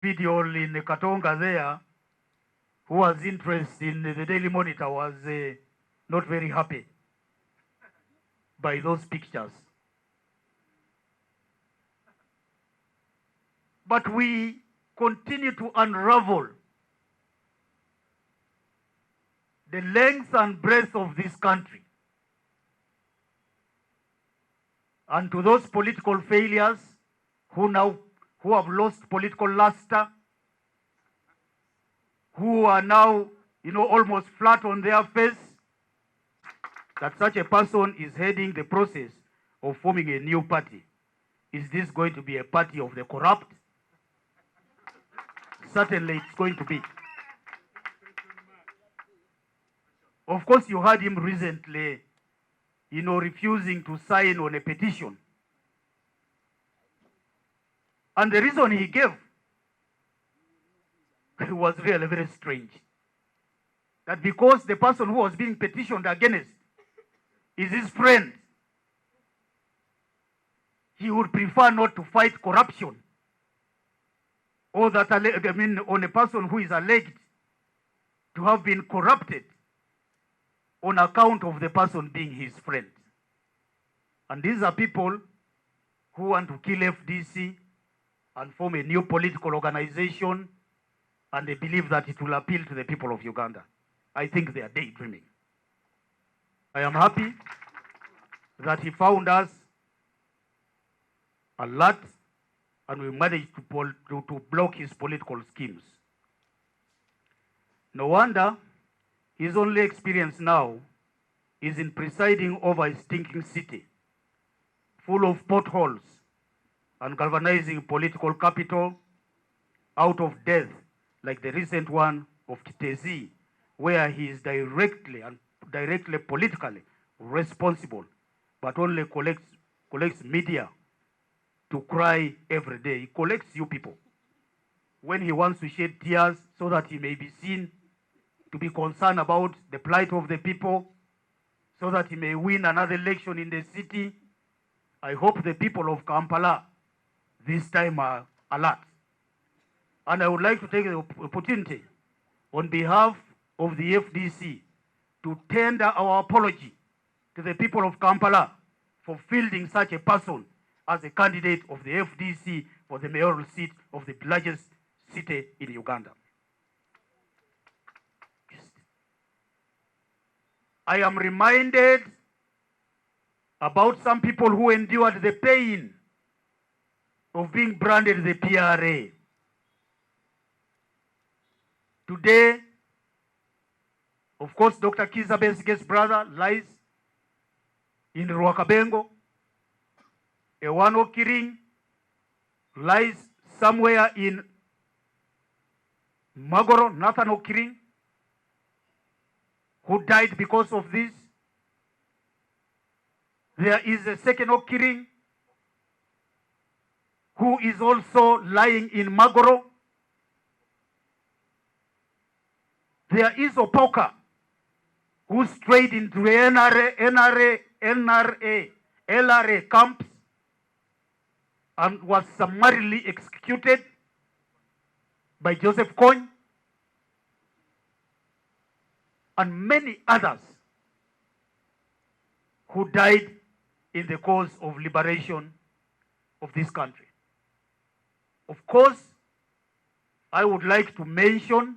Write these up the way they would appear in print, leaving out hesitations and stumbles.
video in the Katonga there, who was interested in the Daily Monitor, was not very happy by those pictures. But we continue to unravel the length and breadth of this country. And to those political failures who have lost political luster, who are now, almost flat on their face, that such a person is heading the process of forming a new party. Is this going to be a party of the corrupt? Certainly it's going to be. Of course, you heard him recently, refusing to sign on a petition. And the reason he gave was really very strange. That because the person who was being petitioned against is his friend, he would prefer not to fight corruption, or that, on a person who is alleged to have been corrupted on account of the person being his friend. And these are people who want to kill FDC and form a new political organization, and they believe that it will appeal to the people of Uganda. I think they are daydreaming. I am happy that he found us alert and we managed to block his political schemes. No wonder his only experience now is in presiding over a stinking city full of potholes and galvanizing political capital out of death, like the recent one of Kitezi, where he is directly politically responsible, but only collects media to cry every day. He collects you people when he wants to shed tears so that he may be seen to be concerned about the plight of the people, so that he may win another election in the city. I hope the people of Kampala this time are alert. And I would like to take the opportunity on behalf of the FDC to tender our apology to the people of Kampala for fielding such a person as a candidate of the FDC for the mayoral seat of the largest city in Uganda. I am reminded about some people who endured the pain of being branded the PRA. Today, of course, Dr. Kizza Besigye's brother lies in Rwakabengo. Ewano Kiring lies somewhere in Magoro, Nathan Okiring, who died because of this. There is a second Okiring who is also lying in Magoro. There is Opoka, who strayed into the LRA camps and was summarily executed by Joseph Kony, and many others who died in the cause of liberation of this country. Of course, I would like to mention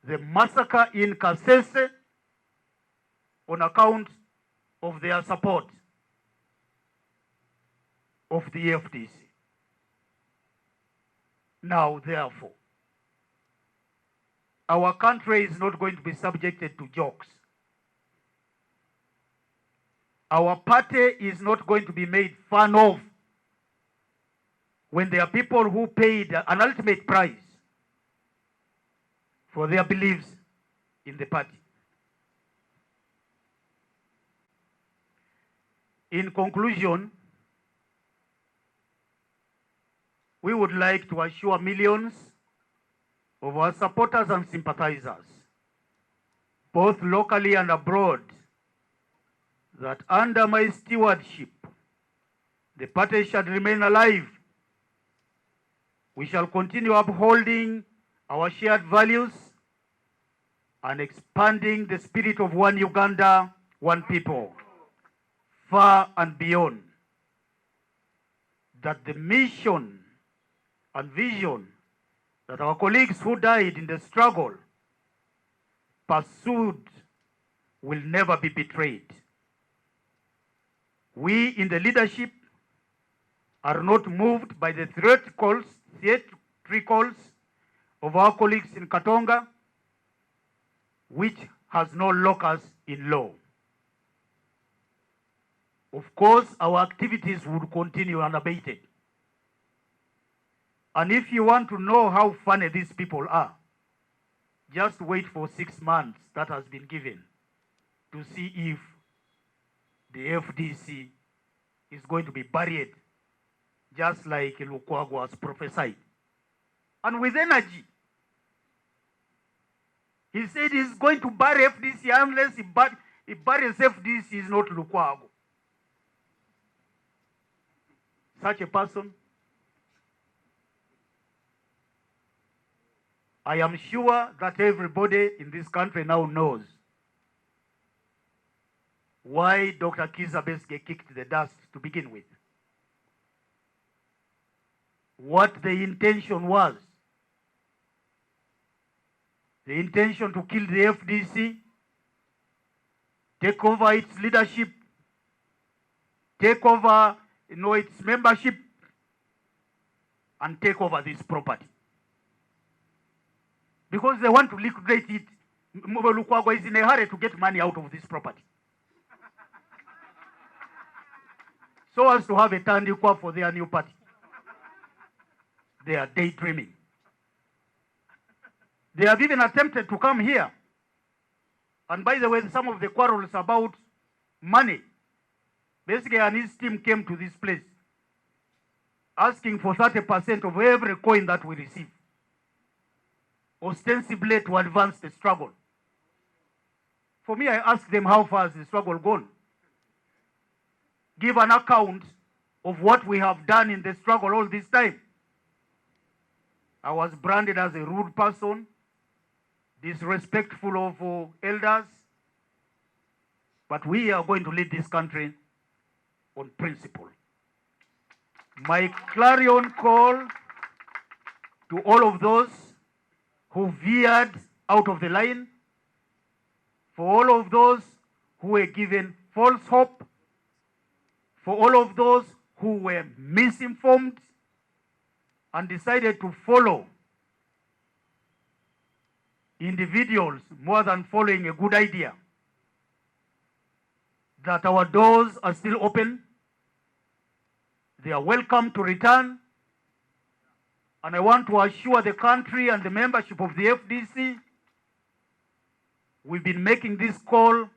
the massacre in Kasese on account of their support of the FDC. Now, therefore, our country is not going to be subjected to jokes. Our party is not going to be made fun of when there are people who paid an ultimate price for their beliefs in the party. In conclusion, we would like to assure millions of our supporters and sympathizers, both locally and abroad, that under my stewardship, the party shall remain alive We shall continue upholding our shared values and expanding the spirit of one Uganda, one people, far and beyond. That the mission and vision that our colleagues who died in the struggle pursued will never be betrayed. We in the leadership are not moved by the theatricals of our colleagues in Katonga, which has no locus in law. Of course, our activities would continue unabated. And if you want to know how funny these people are, just wait for 6 months that has been given to see if the FDC is going to be buried, just like Lukwago was prophesied. And with energy. He said he's going to bury FDC unless he buries FDC is not Lukwago. Such a person, I am sure that everybody in this country now knows why Dr. Kizza Besigye kicked the dust to begin with. What the intention was. The intention to kill the FDC, take over its leadership, take over its membership, and take over this property. Because they want to liquidate it. Lukwago is in a hurry to get money out of this property. So as to have a tandikwa for their new party. They are daydreaming. They have even attempted to come here. And by the way, some of the quarrels about money, Besigye and his team came to this place asking for 30% of every coin that we receive, ostensibly to advance the struggle. For me, I asked them, how far has the struggle gone? Give an account of what we have done in the struggle all this time. I was branded as a rude person, disrespectful of elders, but we are going to lead this country on principle. My clarion call to all of those who veered out of the line, for all of those who were given false hope, for all of those who were misinformed and decided to follow individuals more than following a good idea, that our doors are still open. They are welcome to return. And I want to assure the country and the membership of the FDC, we've been making this call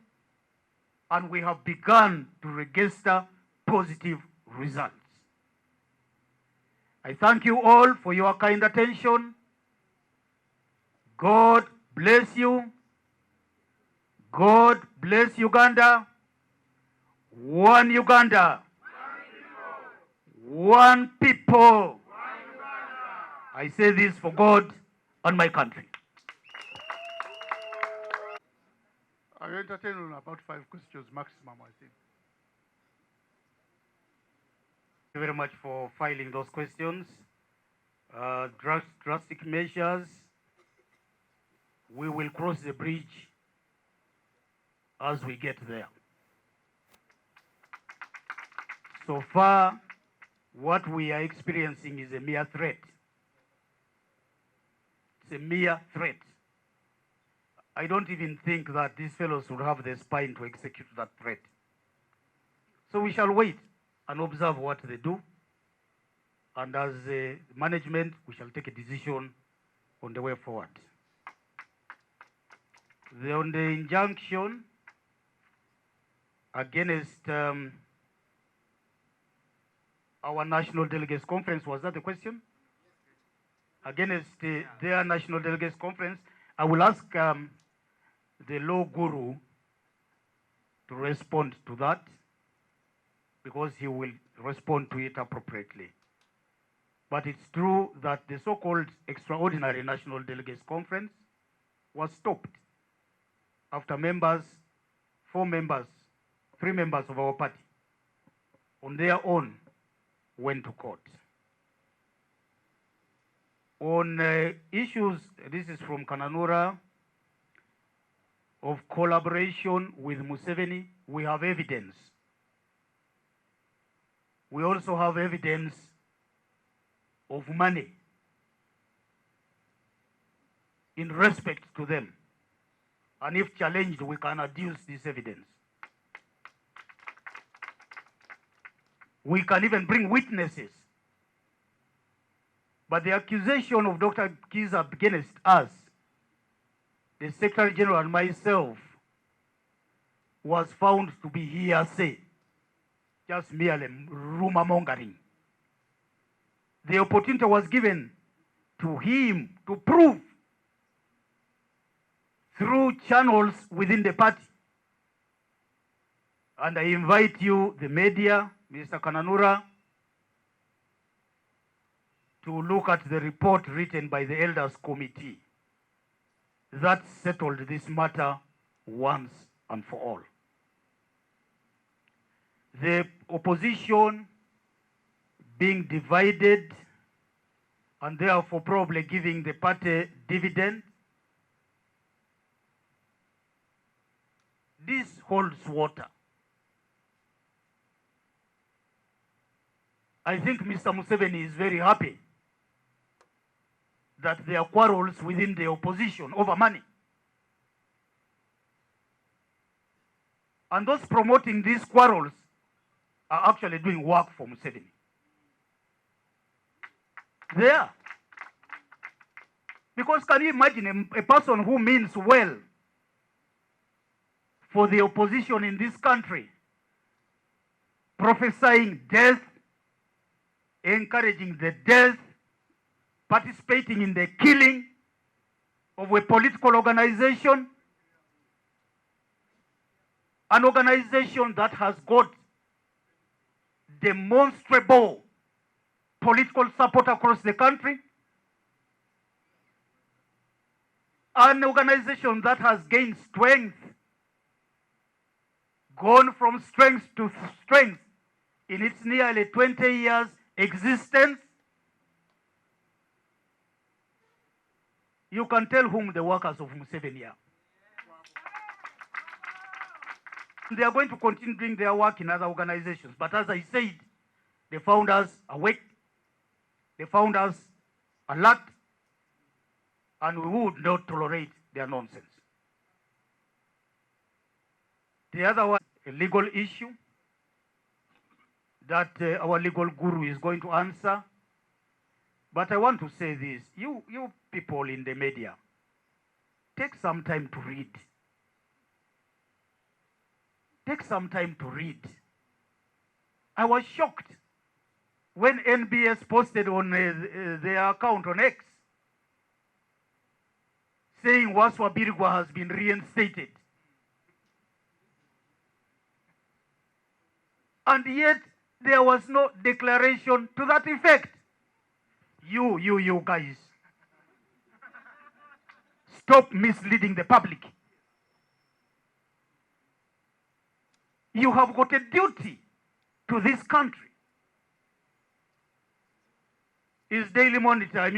and we have begun to register positive results. I thank you all for your kind attention. God bless you. God bless Uganda. One Uganda. One people. I say this for God and my country. I entertain on about 5 questions maximum, I think. Thank you very much for filing those questions. Drastic measures. We will cross the bridge as we get there. So far, what we are experiencing is a mere threat. It's a mere threat. I don't even think that these fellows would have the spine to execute that threat. So we shall wait and observe what they do. And as management, we shall take a decision on the way forward. On the injunction against our National Delegates Conference, was that the question? Against their National Delegates Conference, I will ask the law guru to respond to that, because he will respond to it appropriately. But it's true that the so-called Extraordinary National Delegates Conference was stopped after three members of our party, on their own, went to court. On issues, this is from Kananura, of collaboration with Museveni, we have evidence. We also have evidence of money in respect to them. And if challenged, we can adduce this evidence. We can even bring witnesses. But the accusation of Dr. Kiza against us, the Secretary General and myself, was found to be hearsay, just merely rumor mongering. The opportunity was given to him to prove through channels within the party. And I invite you, the media, Mr. Kananura, to look at the report written by the Elders Committee that settled this matter once and for all. The opposition being divided and therefore probably giving the party dividend, this holds water. I think Mr. Museveni is very happy that there are quarrels within the opposition over money. And those promoting these quarrels are actually doing work for Museveni. They are. Because can you imagine a person who means well for the opposition in this country, prophesying death, encouraging the death, participating in the killing of a political organization, an organization that has got demonstrable political support across the country, an organization that has gained strength, gone from strength to strength in its nearly 20 years existence. You can tell whom the workers of Museveni are. They are going to continue doing their work in other organizations. But as I said, the founders are awake, the founders alert, and we would not tolerate their nonsense. The other one, a legal issue that our legal guru is going to answer. But I want to say this, you people in the media, take some time to read. Take some time to read. I was shocked when NBS posted on their account on X saying Waswa Birigwa has been reinstated. And yet there was no declaration to that effect. You guys, stop misleading the public. You have got a duty to this country. Is Daily Monitor,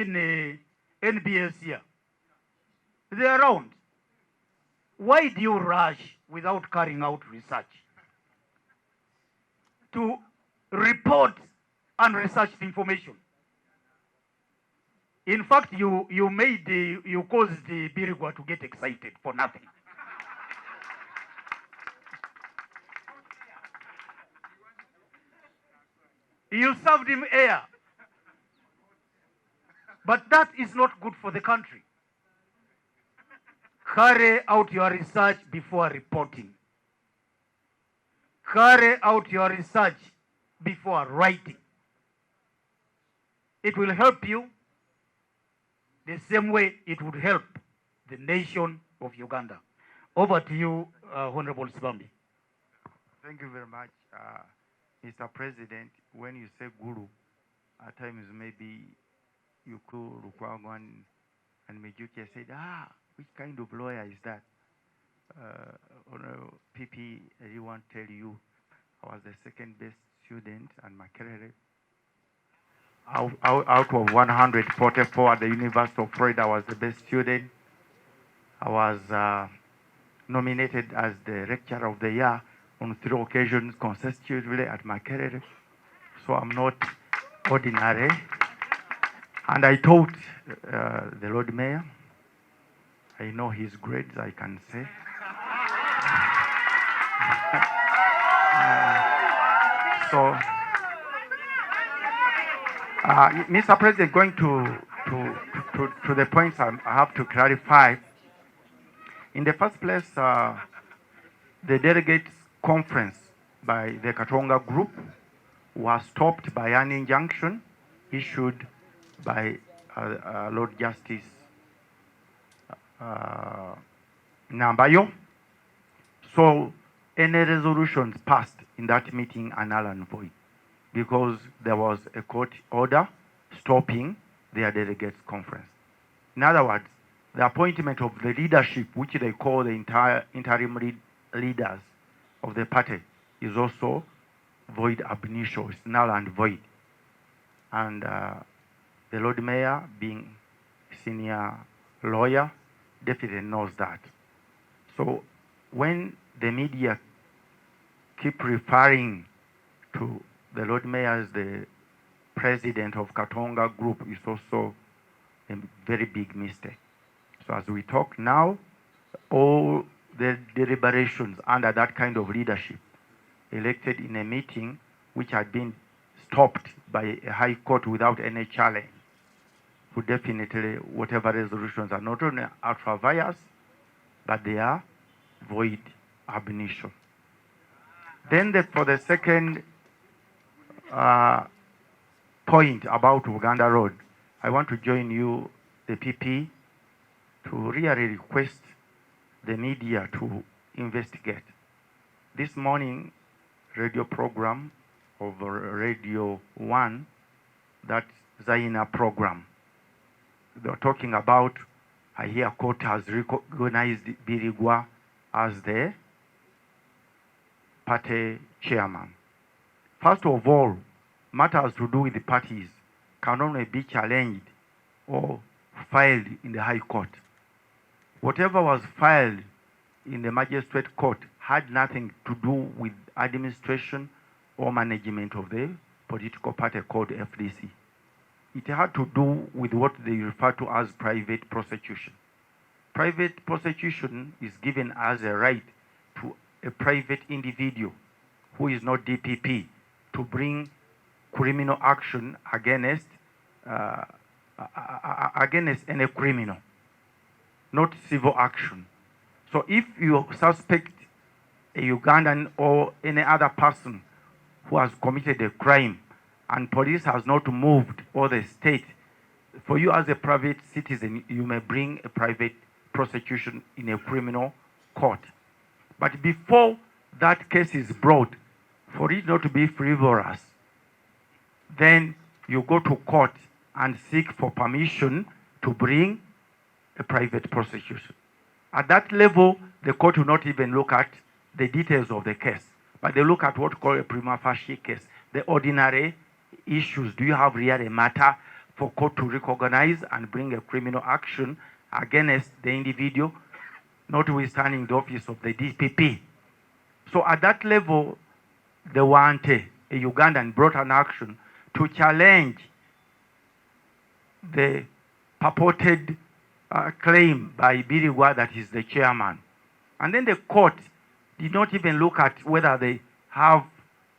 NBS here? They're around. Why do you rush without carrying out research to report unresearched information? In fact, you caused the Birigwa to get excited for nothing. You served him air. But that is not good for the country. Carry out your research before reporting. Carry out your research before writing. It will help you the same way it would help the nation of Uganda. Over to you, Honorable Sibambi. Thank you very much, Mr. President. When you say guru, at times maybe Yuku, Rukwagwan, and Mijuki said, which kind of lawyer is that? PP, everyone tell you, I was the second best student and Makerere. Out of 144 at the University of Florida, I was the best student. I was nominated as the lecturer of the year on 3 occasions consecutively at Makerere. So I'm not ordinary. And I taught the Lord Mayor. I know his grades, I can say. So, Mr. President, going to the points I have to clarify. In the first place, the delegates conference by the Katonga group was stopped by an injunction issued by Lord Justice Nambayo. So any resolutions passed in that meeting are null and void because there was a court order stopping their delegates conference. In other words, the appointment of the leadership, which they call the interim leaders of the party, is also void ab initio, it's null and void. And the Lord Mayor, being senior lawyer, definitely knows that. So when the media keep referring to the Lord Mayor as the president of Katonga Group, is also a very big mistake. So as we talk now, all the deliberations under that kind of leadership elected in a meeting which had been stopped by a high court without any challenge would definitely, whatever resolutions are not only ultra vires, but they are void ab initio. Then for the second point about Uganda Road, I want to join you, the PP, to really request the media to investigate. This morning, radio program of Radio 1, that Zaina program, they're talking about, I hear court has recognized Birigwa as the party chairman. First of all, matters to do with the parties can only be challenged or filed in the High Court. Whatever was filed in the magistrate court had nothing to do with administration or management of the political party called FDC. It had to do with what they refer to as private prosecution. Private prosecution is given as a right to a private individual who is not DPP to bring criminal action against any criminal, not civil action. So if you suspect a Ugandan or any other person who has committed a crime and police has not moved, or the state, for you as a private citizen, you may bring a private prosecution in a criminal court. But before that case is brought, for it not to be frivolous, then you go to court and seek for permission to bring a private prosecution. At that level, the court will not even look at the details of the case, but they look at what called a prima facie case, the ordinary issues. Do you have really a matter for court to recognize and bring a criminal action against the individual, notwithstanding the office of the DPP? So at that level, the Wante, a Ugandan, brought an action to challenge the purported claim by Birigwa that he's the chairman. And then the court did not even look at whether they have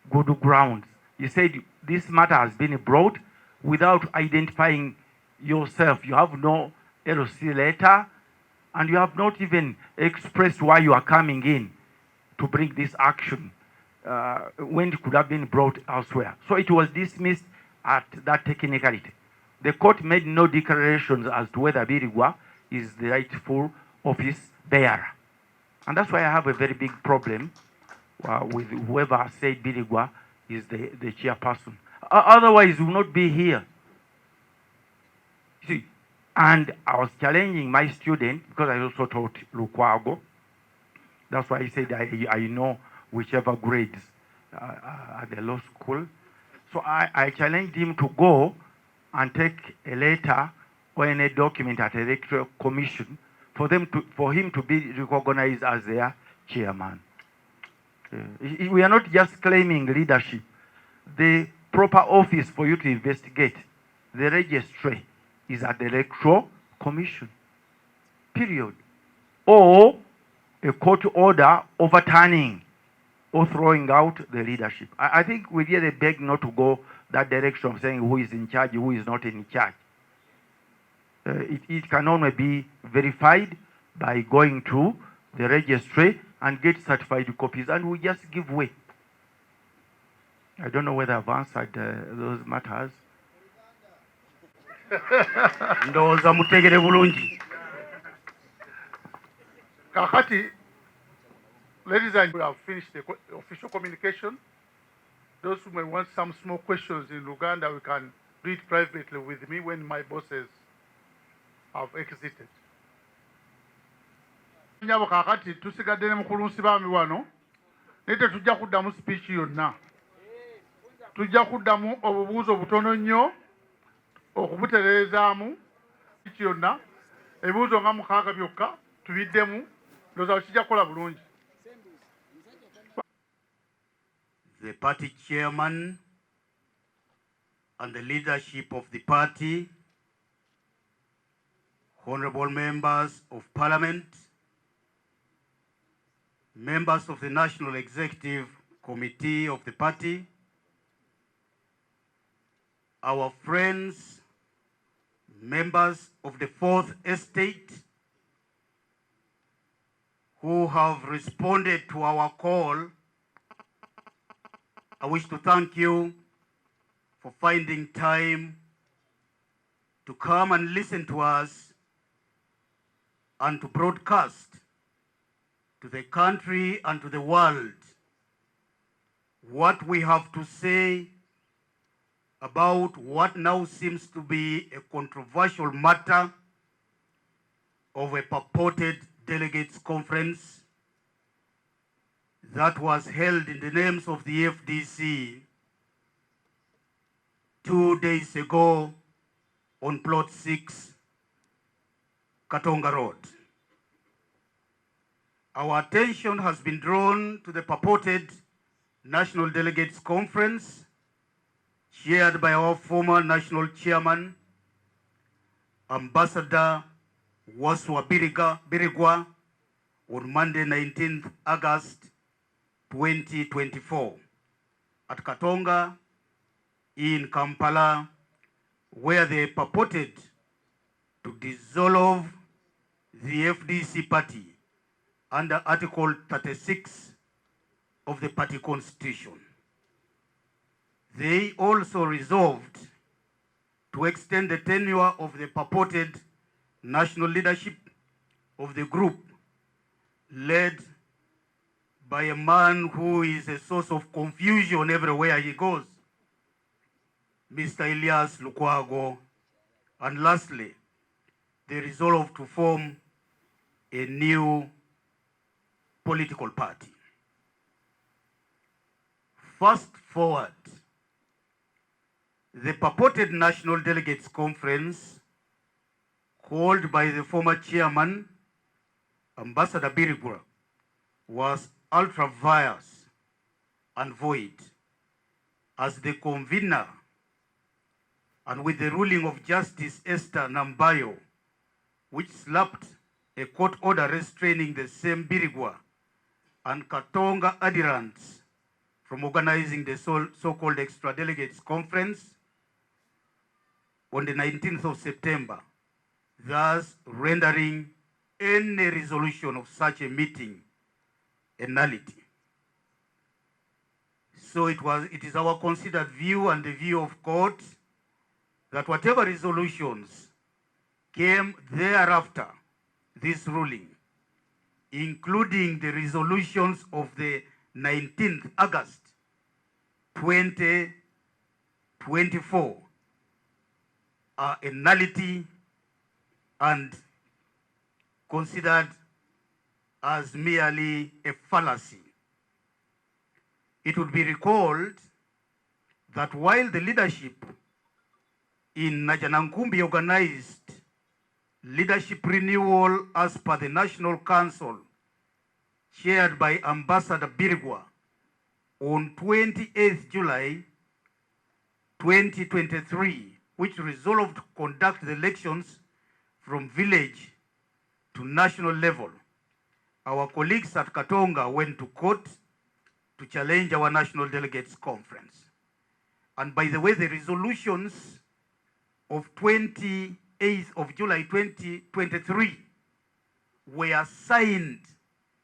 good grounds. He said this matter has been brought without identifying yourself. You have no LC letter, and you have not even expressed why you are coming in to bring this action when it could have been brought elsewhere. So it was dismissed at that technicality. The court made no declarations as to whether Birigwa is the rightful office bearer. And that's why I have a very big problem with whoever said Birigwa is the chairperson. Otherwise, we will not be here. See, and I was challenging my student because I also taught Lukwago. That's why I said I know whichever grades at the law school. So I challenged him to go and take a letter or any document at the electoral commission for him to be recognized as their chairman. We are not just claiming leadership. The proper office for you to investigate the registry is at the electoral commission. Period. Or a court order overturning or throwing out the leadership. I think we really beg not to go that direction of saying who is in charge, who is not in charge. It can only be verified by going to the registry and get certified copies, and we just give way. I don't know whether I've answered those matters. Ndowooza mutegere bulungi. Kakati, ladies and gentlemen, we have finished the official communication. Those who may want some small questions in Uganda, we can do it privately with me when my bosses have exited. Nyabo kakati tusigadde ne mukulunsi baami wano naye tetujja kuddamu speech yonna. Tujja kuddamu obubuuzo butono nnyo okubutereezaamu speech yonna. Ebibuuzo nga 6 byokka tubiddemu ndowooza kijja kukola bulungi. The party chairman and the leadership of the party, honorable members of parliament, members of the National Executive Committee of the party, our friends, members of the Fourth Estate, who have responded to our call. I wish to thank you for finding time to come and listen to us and to broadcast to the country and to the world what we have to say about what now seems to be a controversial matter of a purported delegates conference that was held in the names of the FDC 2 days ago on plot 6, Katonga Road. Our attention has been drawn to the purported National Delegates Conference chaired by our former national chairman, Ambassador Waswa Birigwa, on Monday, 19th August 2024 at Katonga in Kampala, where they purported to dissolve the FDC party under Article 36 of the party constitution. They also resolved to extend the tenure of the purported national leadership of the group led by a man who is a source of confusion everywhere he goes, Mr. Elias Lukwago. And lastly, they resolved to form a new political party. Fast forward, the purported National Delegates Conference called by the former chairman, Ambassador Birigwa, was ultra-vires and void as the convener, and with the ruling of Justice Esther Nambayo, which slapped a court order restraining the same Birigwa and Katonga adherents from organizing the so-called Extra Delegates Conference on the 19th of September, thus rendering any resolution of such a meeting a nullity. So it is our considered view and the view of court that whatever resolutions came thereafter this ruling, including the resolutions of the 19th August 2024 24 are a nullity and considered as merely a fallacy. It would be recalled that while the leadership in Najanankumbi organized leadership renewal as per the National Council chaired by Ambassador Birigwa on 28th July 2023, which resolved to conduct the elections from village to national level, our colleagues at Katonga went to court to challenge our National Delegates Conference. And by the way, the resolutions of 28th of July 2023 were signed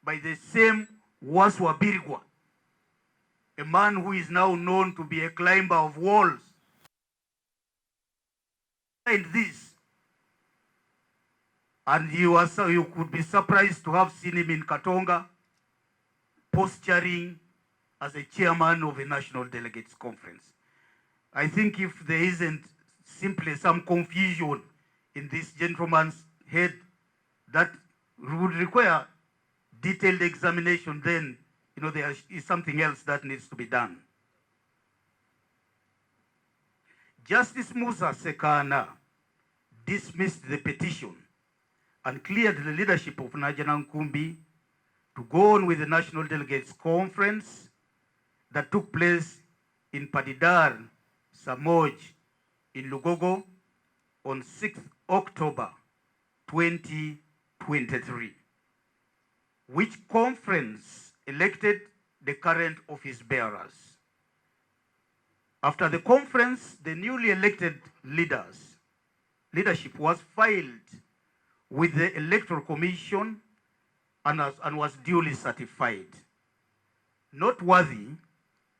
by the same Waswa Birigwa, a man who is now known to be a climber of walls. And this, and you could be surprised to have seen him in Katonga posturing as a chairman of a National Delegates Conference. I think if there isn't simply some confusion in this gentleman's head that would require detailed examination, then there is something else that needs to be done. Justice Musa Sekana dismissed the petition and cleared the leadership of Najanankumbi to go on with the National Delegates Conference that took place in Padidar, Samoj, in Lugogo on 6th October 2023, which conference elected the current office bearers. After the conference, the newly elected leadership was filed with the Electoral Commission and was duly certified. Noteworthy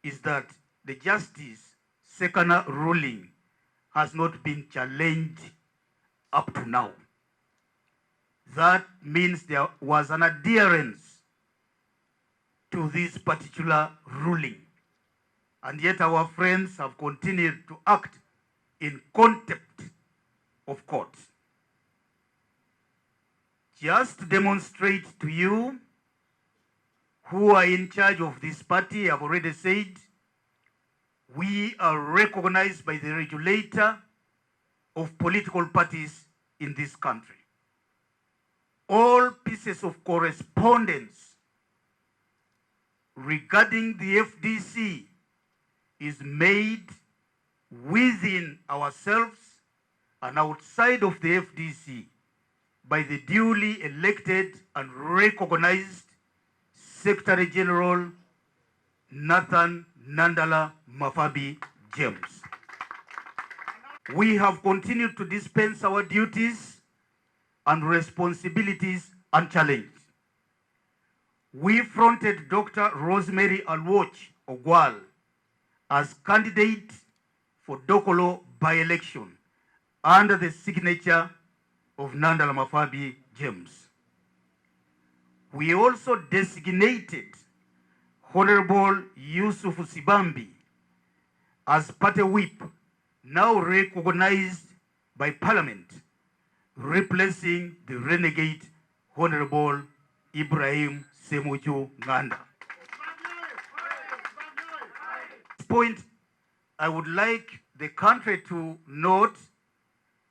is that the Justice Sekana ruling has not been challenged up to now. That means there was an adherence to this particular ruling, and yet our friends have continued to act in contempt of court. Just to demonstrate to you who are in charge of this party, I've already said, we are recognized by the regulator of political parties in this country. All pieces of correspondence regarding the FDC is made within ourselves and outside of the FDC by the duly elected and recognized Secretary General Nathan Nandala Mafabi James. We have continued to dispense our duties and responsibilities unchallenged. We fronted Dr. Rosemary Alwoch Ogwal as candidate for Dokolo by-election under the signature of Nandala Mafabi James. We also designated Honorable Yusuf Sibambi as party whip, now recognized by Parliament, replacing the renegade Honorable Ibrahim Semuju Nganda. At this point, I would like the country to note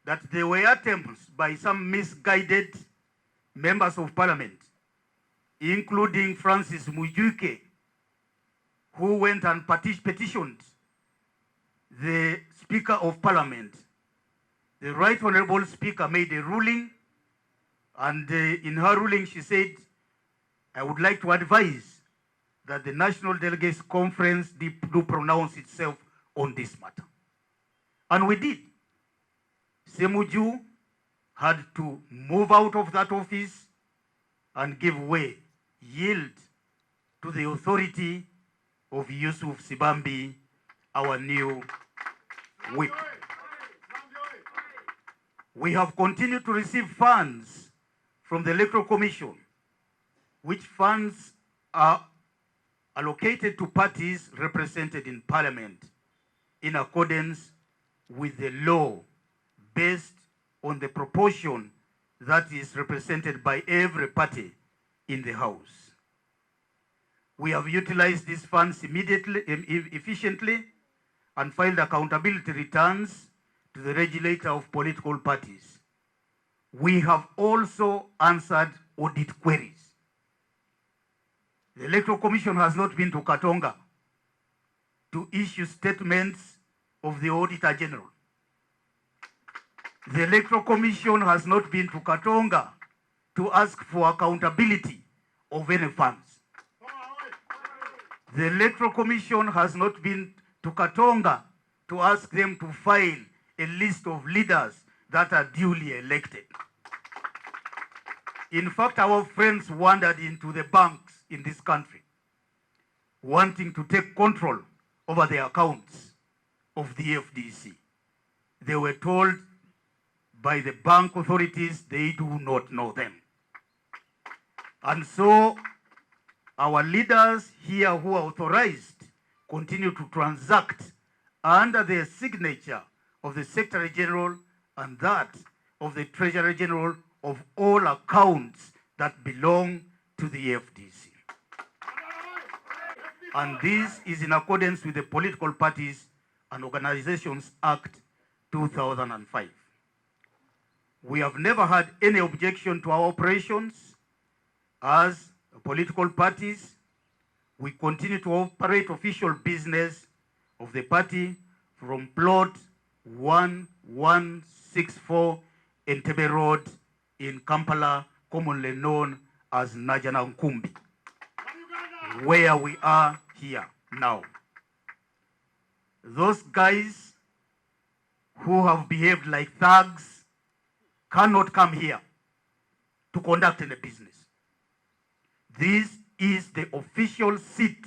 that there were attempts by some misguided members of Parliament, including Francis Mujuke, who went and petitioned the Speaker of Parliament. The Right Honorable Speaker made a ruling, and in her ruling she said, I would like to advise that the National Delegates Conference do pronounce itself on this matter. And we did. Semuju had to move out of that office and give way, yield to the authority of Yusuf Sibambi, our new whip. We have continued to receive funds from the Electoral Commission, which funds are allocated to parties represented in Parliament. in accordance with the law based on the proportion that is represented by every party in the House. We have utilized these funds immediately, efficiently, and filed accountability returns to the regulator of political parties. We have also answered audit queries. The Electoral Commission has not been to Katonga to issue statements of the Auditor General. The Electoral Commission has not been to Katonga to ask for accountability of any funds. The Electoral Commission has not been to Katonga to ask them to file a list of leaders that are duly elected. In fact, our friends wandered into the banks in this country, wanting to take control over the accounts of the FDC. They were told by the bank authorities they do not know them. And so our leaders here who are authorized continue to transact under the signature of the Secretary General and that of the Treasurer General of all accounts that belong to the FDC. And this is in accordance with the Political Parties and Organizations Act 2005. We have never had any objection to our operations as political parties. We continue to operate official business of the party from plot 1164 Entebbe Road in Kampala, commonly known as Najana Nkumbi, where we are here now. Those guys who have behaved like thugs cannot come here to conduct any business. This is the official seat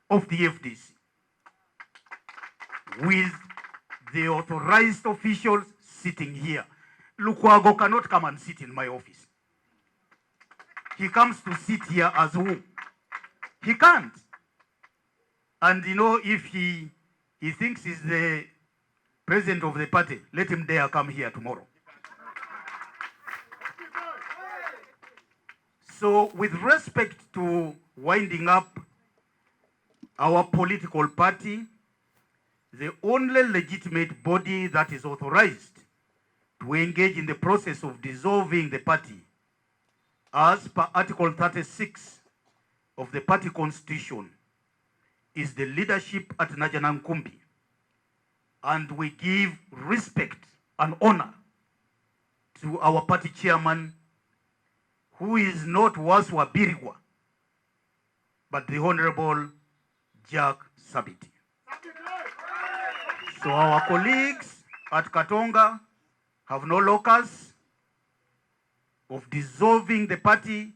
of the FDC, with the authorized officials sitting here. Lukwago cannot come and sit in my office. He comes to sit here as who? He can't. And you know, if he thinks he's the president of the party, let him dare come here tomorrow. So with respect to winding up our political party, the only legitimate body that is authorized to engage in the process of dissolving the party, as per Article 36 of the party constitution, is the leadership at Najana Nkumbi. And we give respect and honor to our party chairman, who is not Waswa Birigwa, but the Honorable Jack Sabiti. So our colleagues at Katonga have no locus of dissolving the party.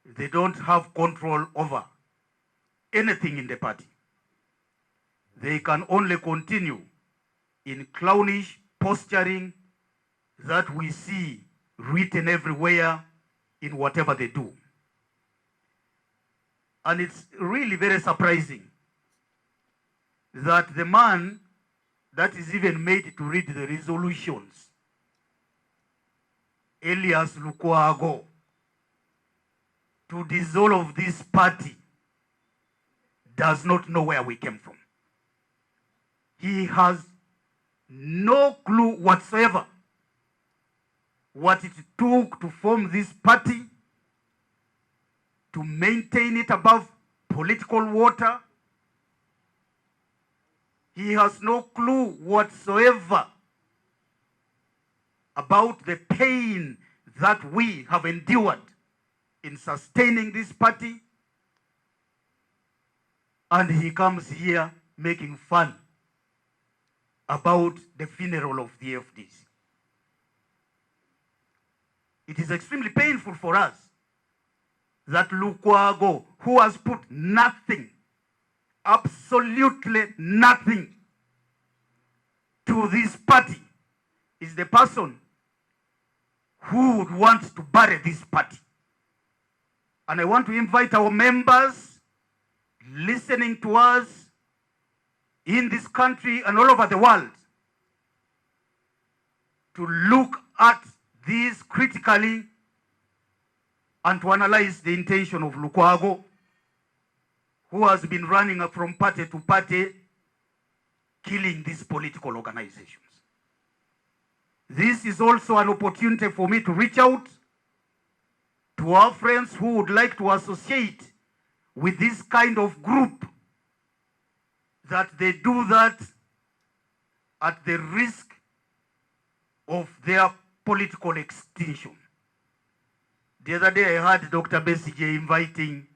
They don't have control over anything in the party. They can only continue in clownish posturing that we see written everywhere in whatever they do. And it's really very surprising that the man that is even made to read the resolutions, Elias Lukwago, to dissolve this party, does not know where we came from. He has no clue whatsoever what it took to form this party, to maintain it above political water. He has no clue whatsoever about the pain that we have endured in sustaining this party. And he comes here making fun about the funeral of the FDC. It is extremely painful for us that Lukwago, who has put nothing, absolutely nothing, to this party, is the person who would want to bury this party. And I want to invite our members listening to us in this country and all over the world to look at this critically and to analyze the intention of Lukwago, who has been running from party to party, killing these political organizations. This is also an opportunity for me to reach out to our friends who would like to associate with this kind of group, that they do that at the risk of their political extinction. The other day I heard Dr. Besigye inviting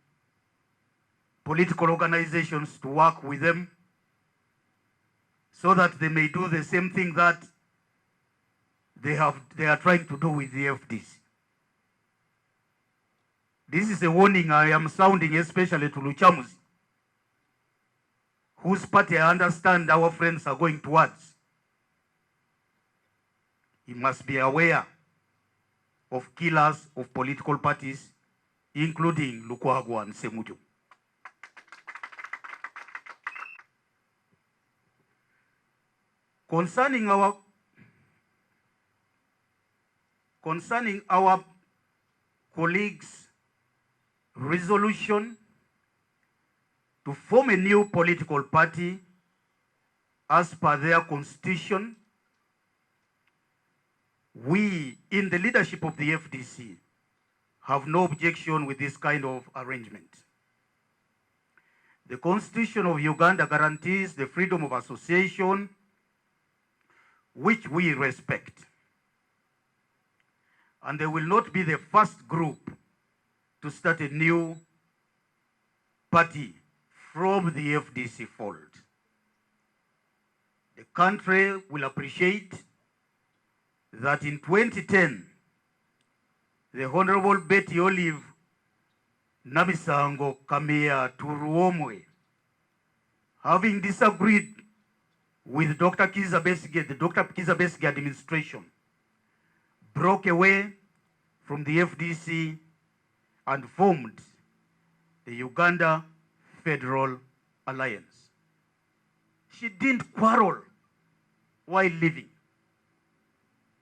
political organizations to work with them so that they may do the same thing that they are trying to do with the FDC. This is a warning I am sounding especially to Luchamuzi, whose party I understand our friends are going towards. He must be aware of killers of political parties, including Lukwago and Semuju. Concerning our colleagues' resolution to form a new political party as per their constitution, we in the leadership of the FDC have no objection with this kind of arrangement. The Constitution of Uganda guarantees the freedom of association, which we respect. And they will not be the first group to start a new party from the FDC fold. The country will appreciate that in 2010, the Honorable Betty Olive Namisango Kamea Turuomwe, having disagreed with Dr. Kizza Besigye, the Dr. Kizza Besigye administration, broke away from the FDC and formed the Uganda Federal Alliance. She didn't quarrel while living.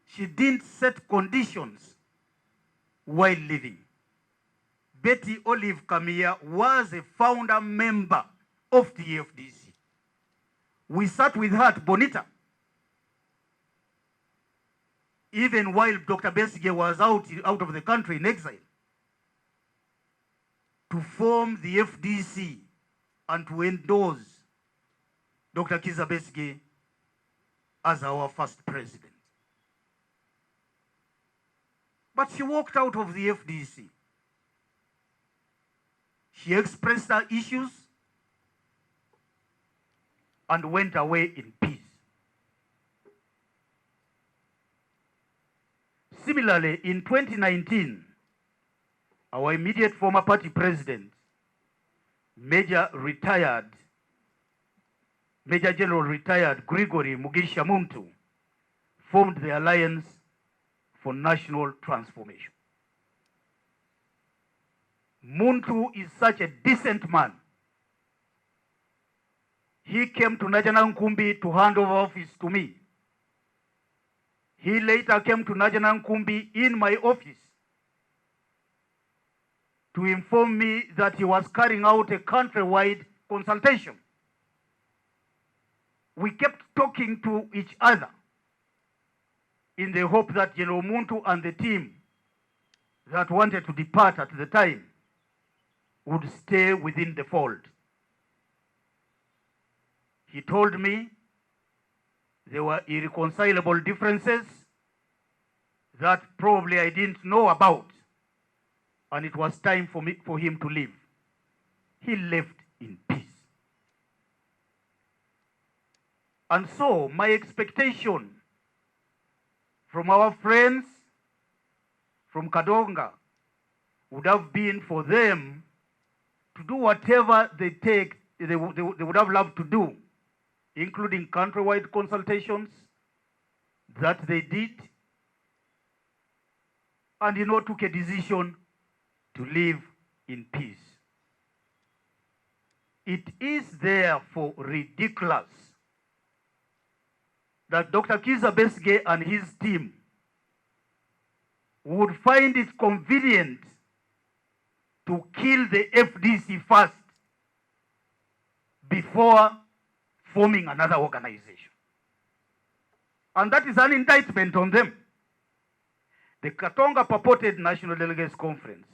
She didn't set conditions while living. Betty Olive Kamea was a founder member of the FDC. We sat with her at Bonita, even while Dr. Besigye was out of the country in exile, to form the FDC and to endorse Dr. Kizza Besigye as our first president. But she walked out of the FDC. She expressed her issues and went away in peace. Similarly, in 2019, our immediate former party president, Major General retired Gregory Mugisha Muntu, formed the Alliance for National Transformation. Muntu is such a decent man. He came to Najana Nkumbi to hand over office to me. He later came to Najana Nkumbi in my office to inform me that he was carrying out a countrywide consultation. We kept talking to each other in the hope that Muntu and the team that wanted to depart at the time would stay within the fold. He told me there were irreconcilable differences that probably I didn't know about, and it was time for him to leave. He left in peace. And so my expectation from our friends from Katonga would have been for them to do whatever they would have loved to do, including countrywide consultations that they did, and took a decision to live in peace. it is therefore ridiculous that Dr. Kizza Besigye and his team would find it convenient to kill the FDC first before forming another organization. And that is an indictment on them. The Katonga purported National Delegates Conference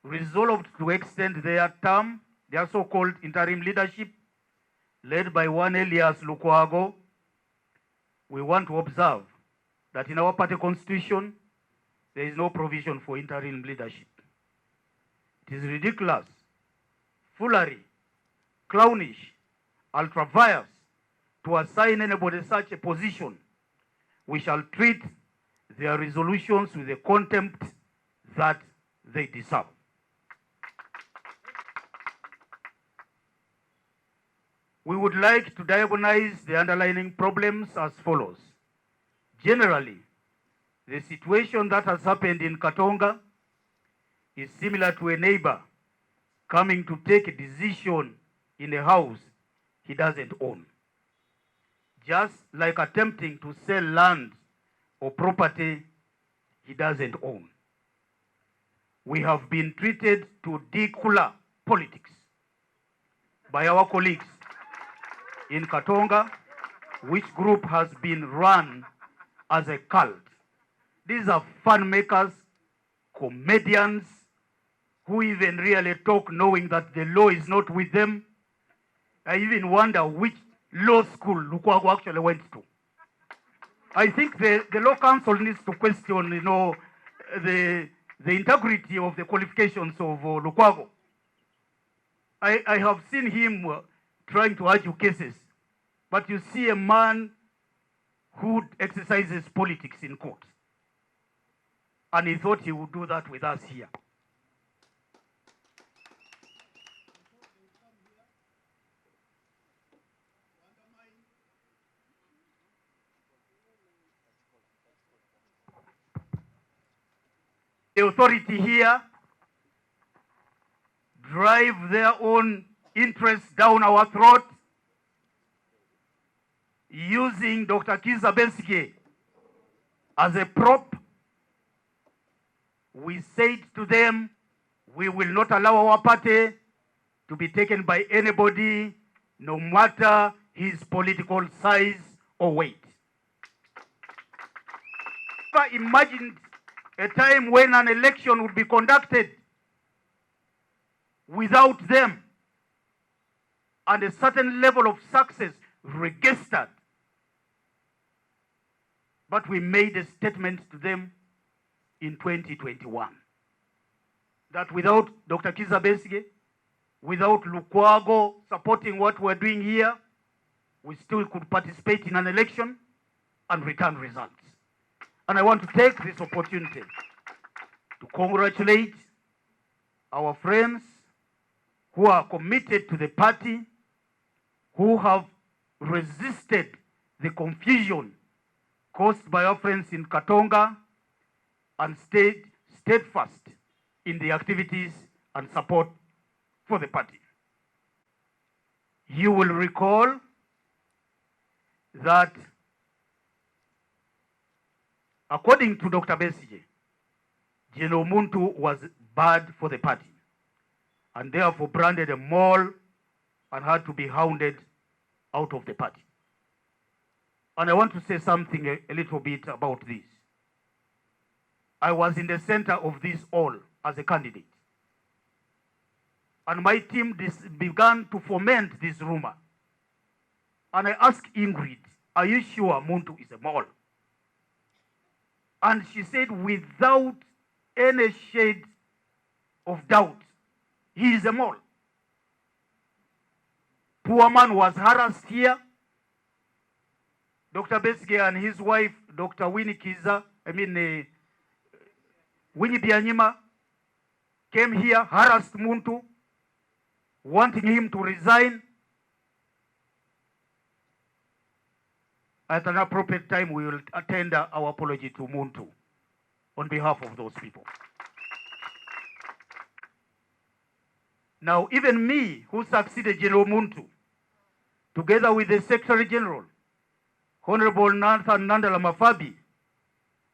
resolved to extend their term, their so-called interim leadership, led by one Elias Lukwago. We want to observe that in our party constitution, there is no provision for interim leadership. It is ridiculous, foolery, clownish, ultra-vires to assign anybody such a position. We shall treat their resolutions with the contempt that they deserve. We would like to diagnose the underlying problems as follows. Generally, the situation that has happened in Katonga is similar to a neighbor coming to take a decision in a house he doesn't own. Just like attempting to sell land or property he doesn't own. We have been treated to decula politics by our colleagues in Katonga, which group has been run as a cult. These are fun makers, comedians, who even really talk knowing that the law is not with them. I even wonder which law school Lukwago actually went to. I think the law council needs to question, the integrity of the qualifications of Lukwago. I have seen him trying to argue cases, but you see a man who exercises politics in court, and he thought he would do that with us here. The authority here drive their own interests down our throat using Dr. Kizza Besigye as a prop. We said to them, we will not allow our party to be taken by anybody, no matter his political size or weight. Never imagined a time when an election would be conducted without them and a certain level of success registered. But we made a statement to them in 2021 that without Dr. Kizza Besigye, without Lukwago supporting what we're doing here, we still could participate in an election and return results. And I want to take this opportunity to congratulate our friends who are committed to the party, who have resisted the confusion caused by our friends in Katonga and stayed steadfast in the activities and support for the party. You will recall that according to Dr. Besigye, General Muntu was bad for the party and therefore branded a mole and had to be hounded out of the party. And I want to say something a little bit about this. I was in the center of this all as a candidate. And my team began to foment this rumor. And I asked Ingrid, are you sure Muntu is a mole? And she said, without any shade of doubt, he is a mole. Poor man was harassed here. Dr. Besigye and his wife, Dr. Winnie Byanyima, came here, harassed Muntu, wanting him to resign. At an appropriate time, we will tender our apology to Muntu on behalf of those people. Now, even me, who succeeded General Muntu, together with the Secretary General, Honorable Nathan Nandala Mafabi,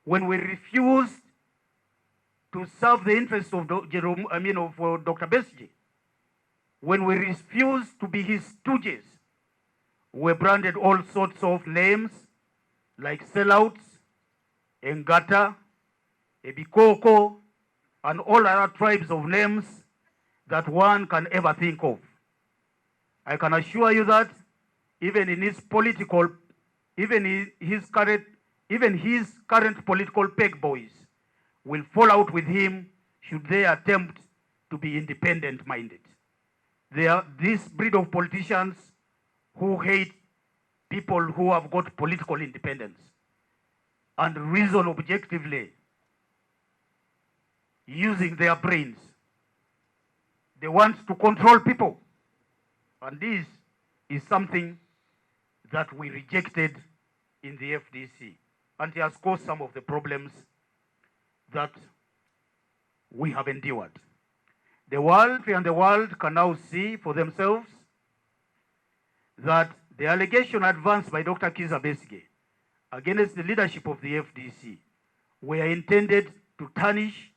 when we refused to serve the interests of Dr. Besige, when we refused to be his stooges, we branded all sorts of names like sellouts, Engata, Ebikoko, and all other tribes of names that one can ever think of. I can assure you that even in his political, even his current political peg boys will fall out with him should they attempt to be independent-minded. They are this breed of politicians who hate people who have got political independence and reason objectively using their brains. They want to control people. And this is something that we rejected in the FDC. And it has caused some of the problems that we have endured. The world can now see for themselves that the allegation advanced by Dr. Kiza Besige against the leadership of the FDC were intended to tarnish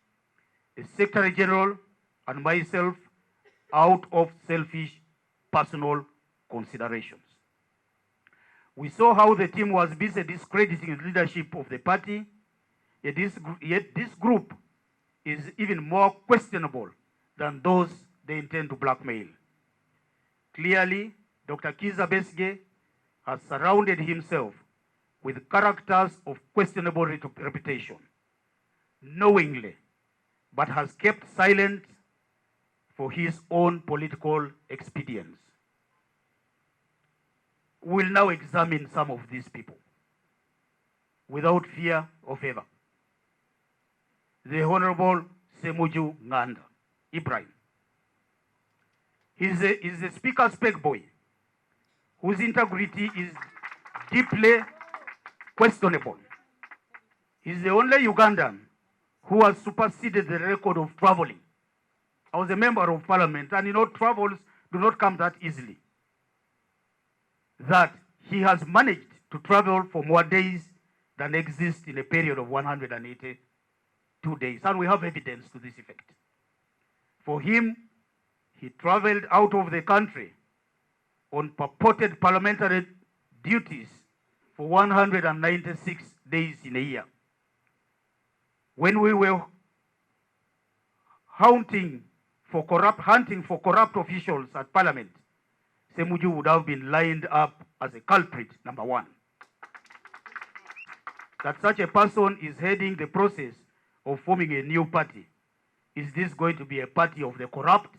the Secretary General and myself out of selfish personal considerations. We saw how the team was busy discrediting the leadership of the party, yet this group is even more questionable than those they intend to blackmail. Clearly, Dr. Kiza Besige has surrounded himself with characters of questionable reputation, knowingly, but has kept silent for his own political expedience. We'll now examine some of these people without fear or favor. The Honorable Semuju Nganda Ibrahim. He's the Speaker's peg boy, whose integrity is deeply questionable. He's the only Ugandan who has superseded the record of traveling. I was a member of parliament, and you know, travels do not come that easily. That he has managed to travel for more days than exist in a period of 182 days. And we have evidence to this effect. For him, he traveled out of the country on purported parliamentary duties for 196 days in a year. When we were hunting for corrupt officials at parliament, Semuju would have been lined up as a culprit, number one. That such a person is heading the process of forming a new party. Is this going to be a party of the corrupt?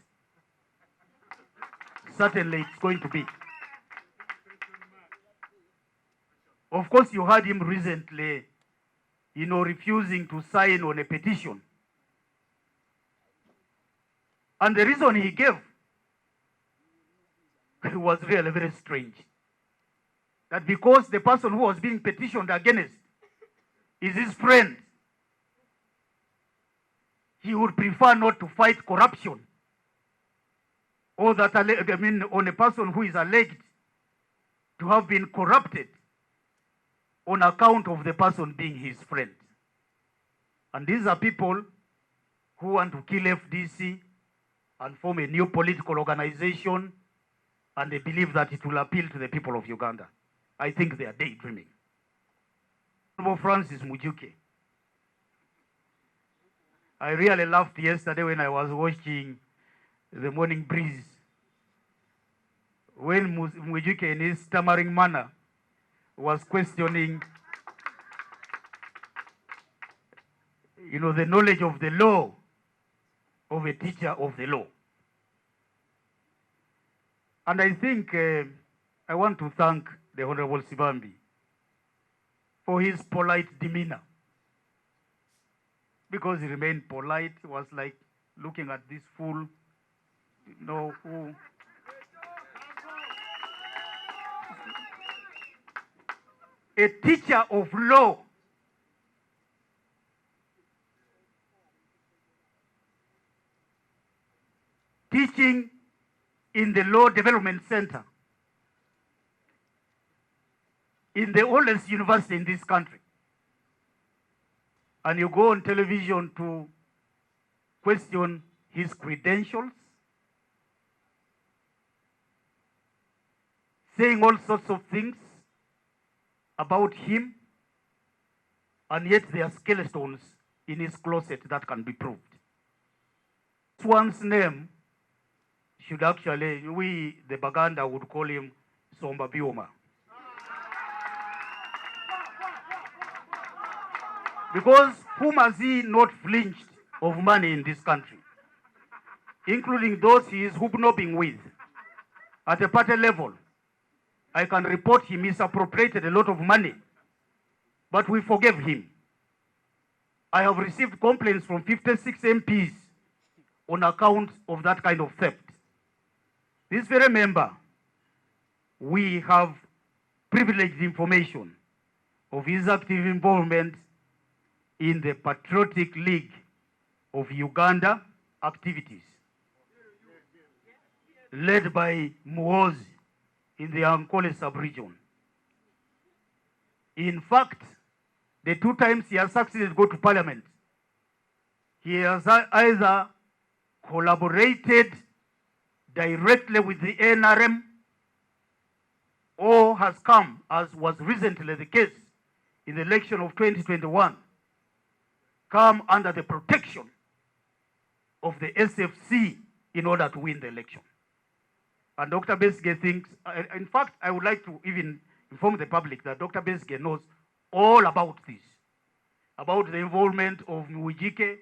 Certainly it's going to be. Of course, you heard him recently, refusing to sign on a petition. And the reason he gave was really very strange. That because the person who was being petitioned against is his friend, he would prefer not to fight corruption, or that, on a person who is alleged to have been corrupted on account of the person being his friend. And these are people who want to kill FDC and form a new political organization, and they believe that it will appeal to the people of Uganda. I think they are daydreaming. Honorable Francis Mujuke. I really laughed yesterday when I was watching the Morning Breeze, when Mujuke, in his stammering manner, was questioning the knowledge of the law of a teacher of the law. And I think I want to thank the Honorable Sibambi for his polite demeanor, because he remained polite. He was like looking at this fool, who a teacher of law. teaching in the Law Development Center in the oldest university in this country. And you go on television to question his credentials, saying all sorts of things about him, and yet there are skeletons in his closet that can be proved. This one's name should actually, we, the Baganda, would call him Somba Bioma. Because whom has he not flinched of money in this country, including those he is hobnobbing with at a party level? I can report he misappropriated a lot of money, but we forgave him. I have received complaints from 56 MPs on account of that kind of theft. This very member, we have privileged information of his active involvement in the Patriotic League of Uganda activities, led by Muhoozi in the Ankole sub-region. In fact, the 2 times he has succeeded to go to parliament, he has either collaborated directly with the NRM or has come, as was recently the case in the election of 2021, come under the protection of the SFC in order to win the election. And Dr. Besigye thinks, in fact, I would like to even inform the public that Dr. Besigye knows all about this, about the involvement of Mwijike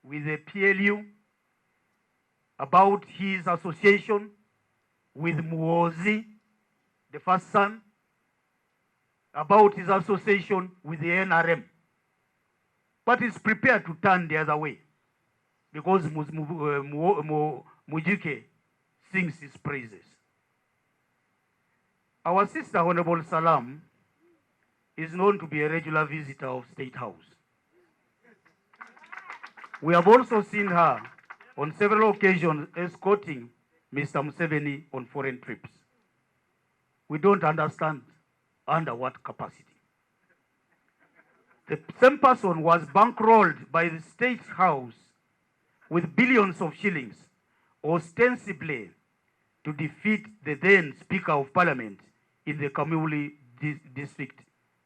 with the PLU, about his association with Muhoozi, the first son, about his association with the NRM. But is prepared to turn the other way because Mwijike sings his praises. Our sister Honorable Salam is known to be a regular visitor of State House. We have also seen her on several occasions escorting Mr. Museveni on foreign trips. We don't understand under what capacity. The same person was bankrolled by the State House with billions of shillings, ostensibly to defeat the then Speaker of Parliament in the Kamuli district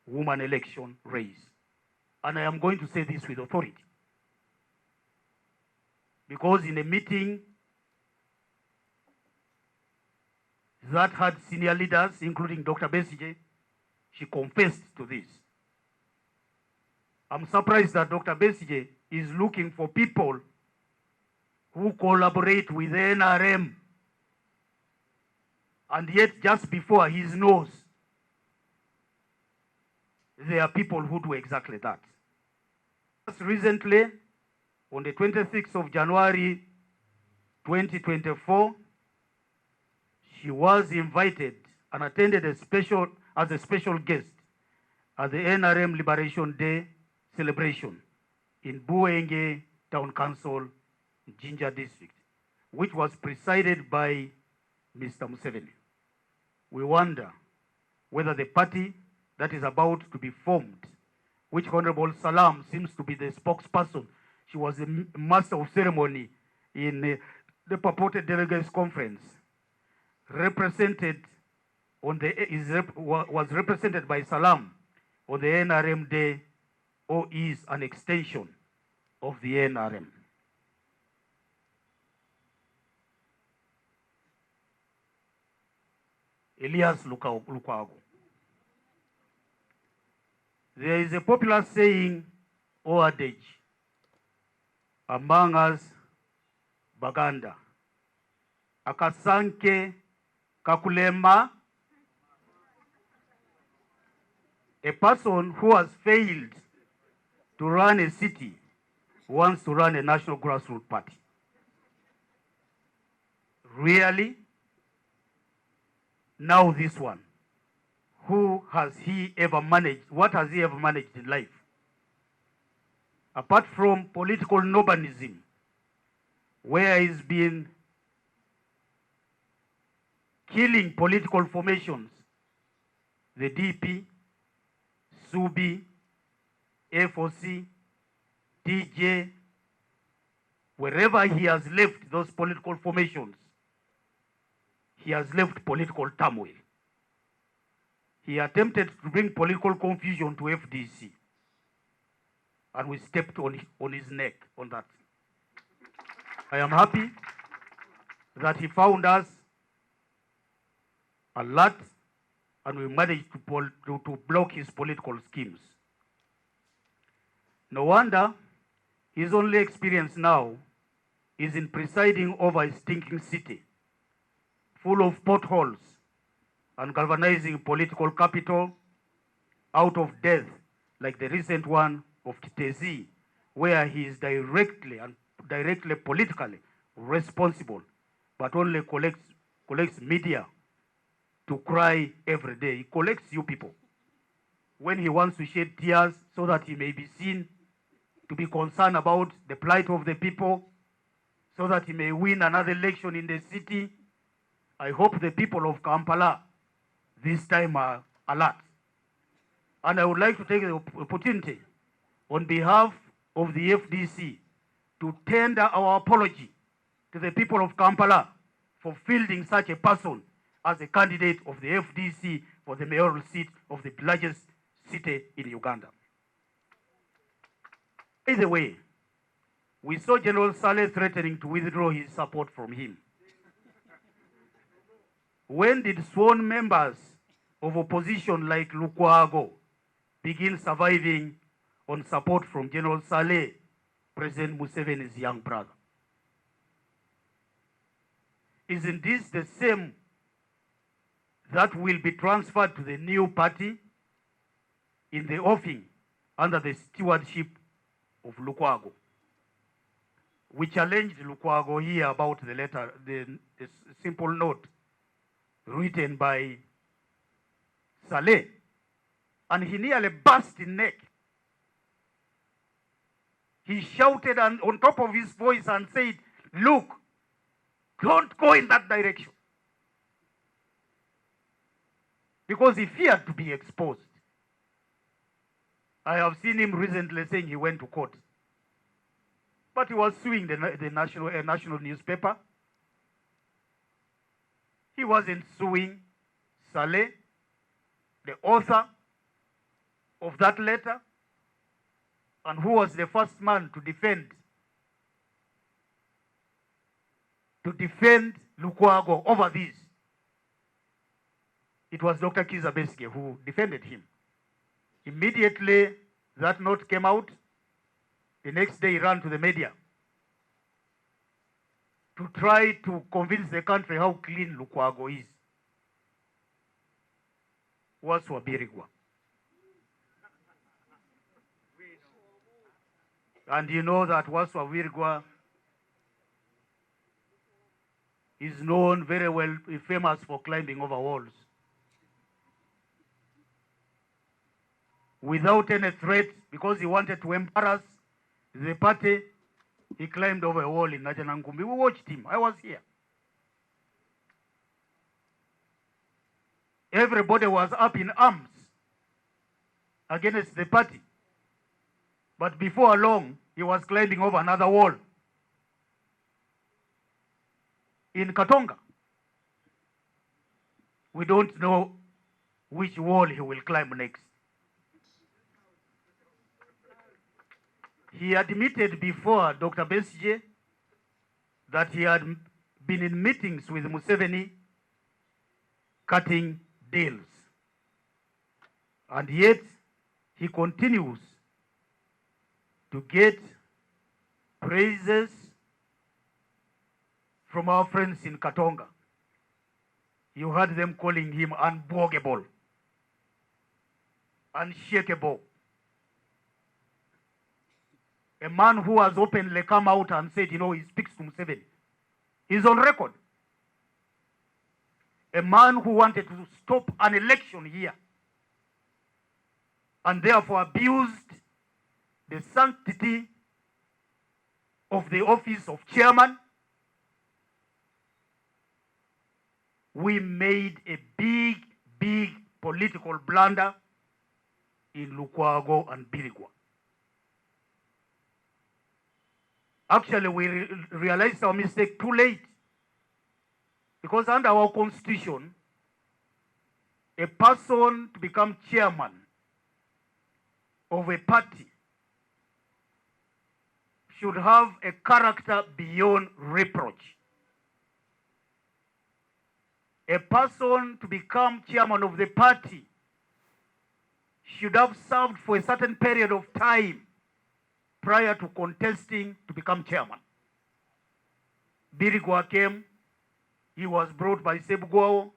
woman election race. And I am going to say this with authority. Because in a meeting that had senior leaders, including Dr. Besigye, she confessed to this. I'm surprised that Dr. Besigye is looking for people who collaborate with the NRM, and yet just before his nose, there are people who do exactly that. Just recently, on the 26th of January 2024, she was invited and attended as a special guest at the NRM Liberation Day celebration in Buenge Town Council, Jinja District, which was presided by Mr. Museveni. We wonder whether the party that is about to be formed, which Honorable Salam seems to be the spokesperson, she was the master of ceremony in the purported delegates conference, represented on the was represented by Salam on the NRM Day, or is an extension of the NRM. Elias Lukwago. There is a popular saying or adage among us Baganda, akasanke kakulema. A person who has failed to run a city wants to run a national grassroots party. Really? Now this one, who has he ever managed? What has he ever managed in life? Apart from political nomadism, where he's been killing political formations, the DP, SUBI, FOC, TJ, wherever he has left those political formations, he has left political turmoil. He attempted to bring political confusion to FDC, and we stepped on his neck on that. I am happy that he found us alert, and we managed to block his political schemes. No wonder his only experience now is in presiding over a stinking city full of potholes and galvanizing political capital out of death, like the recent one of Kitezi, where he is directly politically responsible, but only collects media to cry every day. He collects you people when he wants to shed tears so that he may be seen to be concerned about the plight of the people, so that he may win another election in the city. I hope the people of Kampala this time are alert. And I would like to take the opportunity on behalf of the FDC to tender our apology to the people of Kampala for fielding such a person as a candidate of the FDC for the mayoral seat of the largest city in Uganda. By the way, we saw General Saleh threatening to withdraw his support from him. When did sworn members of opposition like Lukwago begin surviving on support from General Saleh, President Museveni's young brother? Isn't this the same that will be transferred to the new party in the offing under the stewardship of Lukwago? We challenged Lukwago here about the letter, the simple note written by Saleh, and he nearly burst his neck. He shouted on top of his voice and said, "Look, don't go in that direction," because he feared to be exposed. I have seen him recently saying he went to court, but he was suing the national newspaper. He wasn't suing Saleh, the author of that letter, and who was the first man to defend Lukwago over this. It was Dr. Kiza Besigye who defended him. Immediately that note came out, the next day he ran to the media to try to convince the country how clean Lukwago is. Waswa Birigwa. And you know that Waswa Birigwa is known very well, famous for climbing over walls. Without any threat, because he wanted to embarrass the party, he climbed over a wall in Najanangumbi. We watched him. I was here. Everybody was up in arms against the party. But before long, he was climbing over another wall in Katonga. We don't know which wall he will climb next. He admitted before Dr. Besigye that he had been in meetings with Museveni cutting deals. And yet he continues to get praises from our friends in Katonga. You heard them calling him unbogable, unshakable. A man who has openly come out and said, you know, he speaks to Museveni. He's on record. A man who wanted to stop an election here and therefore abused the sanctity of the office of chairman. we made a big political blunder in Lukwago and Birigwa. Actually, we realized our mistake too late, because under our constitution, a person to become chairman of a party should have a character beyond reproach. A person to become chairman of the party should have served for a certain period of time prior to contesting to become chairman. Birigwa came, he was brought by Sebugwao,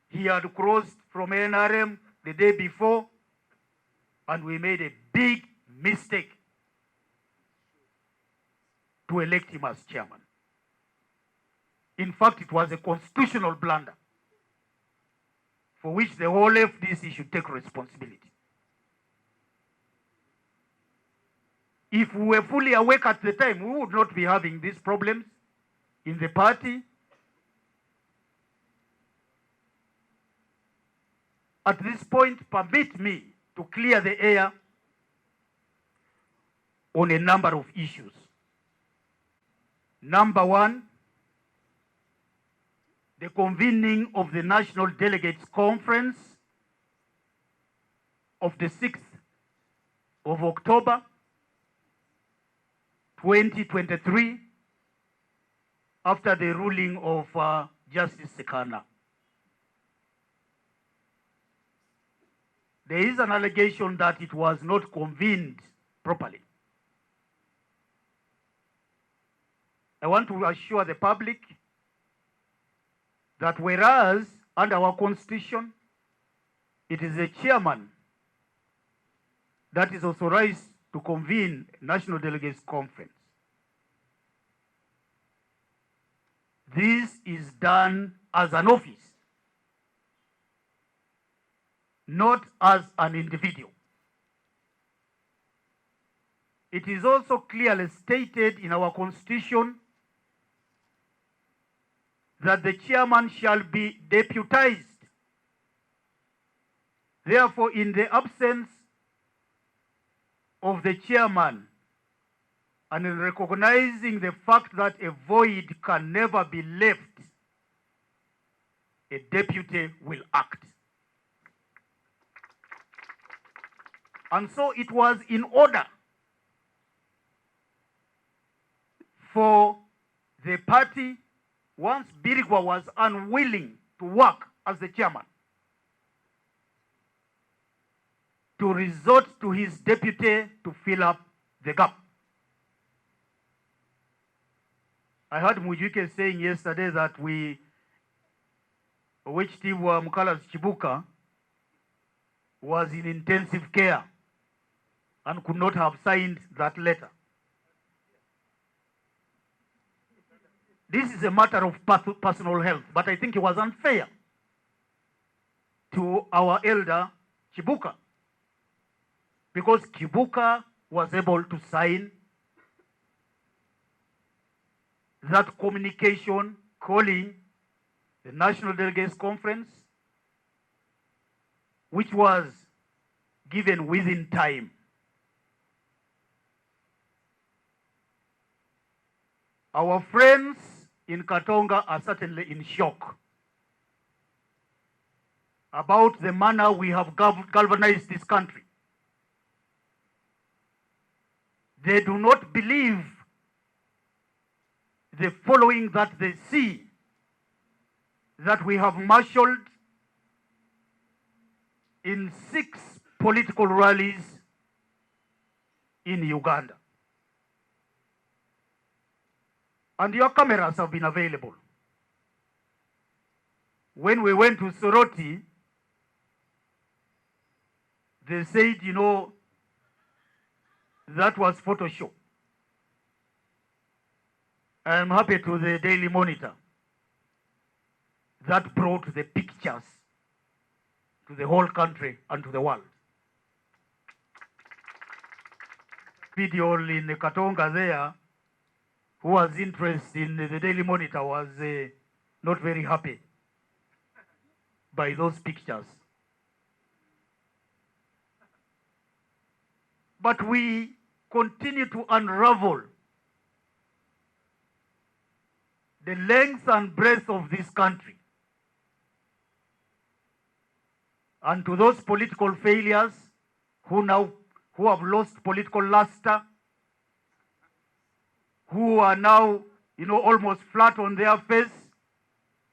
he had crossed from NRM the day before, and we made a big mistake to elect him as chairman. In fact, it was a constitutional blunder for which the whole FDC should take responsibility. If we were fully awake at the time, we would not be having these problems in the party. At this point, permit me to clear the air on a number of issues. Number one, the convening of the National Delegates Conference of the 6th of October 2023 after the ruling of Justice Sekana. There is an allegation that it was not convened properly. I want to assure the public that whereas under our constitution, it is the chairman that is authorized to convene National Delegates Conference. This is done as an office, not as an individual. It is also clearly stated in our constitution that the chairman shall be deputized. Therefore, in the absence of the chairman, and in recognizing the fact that a void can never be left, a deputy will act. And so it was in order for the party, once Birigwa was unwilling to work as the chairman, to resort to his deputy to fill up the gap. I heard Mujike saying yesterday that which Steve Mukala's Chibuka was in intensive care and could not have signed that letter. This is a matter of personal health, but I think it was unfair to our elder Chibuka, because Chibuka was able to sign that communication calling the National Delegates Conference, which was given within time. Our friends in Katonga are certainly in shock about the manner we have galvanized this country. They do not believe the following that they see, that we have marshaled in 6 political rallies in Uganda. And your cameras have been available. When we went to Soroti, they said, you know, that was Photoshop. I am happy to the Daily Monitor that brought the pictures to the whole country and to the world. Video in the Katonga there, who was interested in the Daily Monitor, was not very happy by those pictures. But we continue to unravel the length and breadth of this country. And to those political failures who have lost political luster, who are now, almost flat on their face,